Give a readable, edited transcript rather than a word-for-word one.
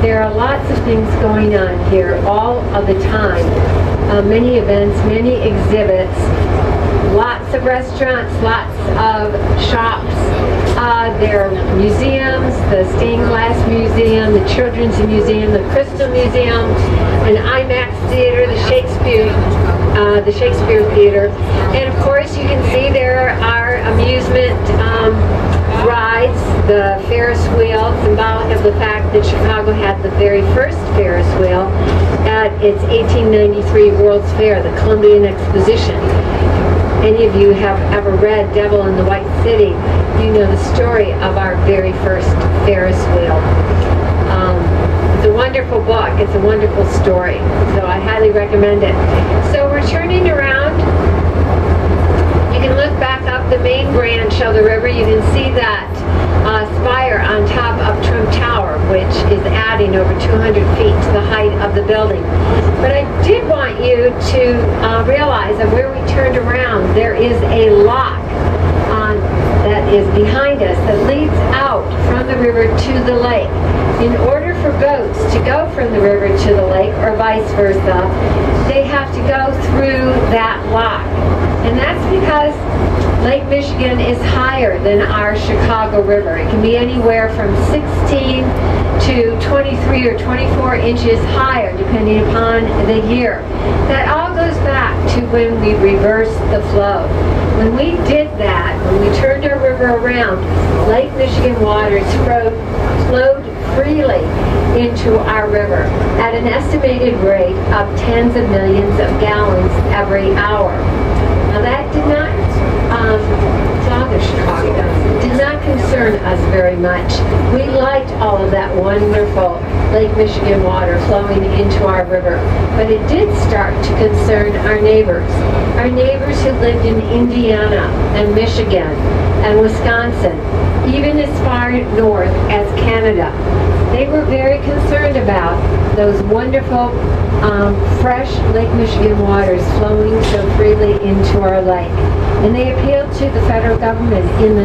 There are lots of things going on here all of the time. Many events, many exhibits, lots of restaurants, lots of shops. There are museums, the Stained Glass Museum, the Children's Museum, the Crystal Museum, an IMAX theater, the Shakespeare Theater. And of course you can see there are amusement rides, the Ferris wheel, symbolic of the fact that Chicago had the very first Ferris wheel at its 1893 World's Fair, the Columbian Exposition. Any of you have ever read Devil in the White City, you know the story of our very first Ferris wheel. It's a wonderful book. It's a wonderful story. So I highly recommend it. So we're turning around. You can look back up the main branch of the river. You can see that spire on top of Trump Tower, which is adding over 200 feet to the height of the building. But I did want you to realize that where we turned around, there is a lock that is behind us that leads out from the river to the lake. In order for boats to go from the river to the lake, or vice versa, they have to go through that lock. And that's because Lake Michigan is higher than our Chicago River. It can be anywhere from 16 to 23 or 24 inches higher, depending upon the year. That all goes back to when we reversed the flow. When we did that, when we turned our river around, Lake Michigan waters flowed freely into our river at an estimated rate of tens of millions of gallons every hour. Now that did not did not concern us very much. We liked all of that wonderful Lake Michigan water flowing into our river, but it did start to concern our neighbors who lived in Indiana and Michigan and Wisconsin, even as far north as Canada. They were very concerned about those wonderful fresh Lake Michigan waters flowing so freely into our lake. And they appealed to the federal government in the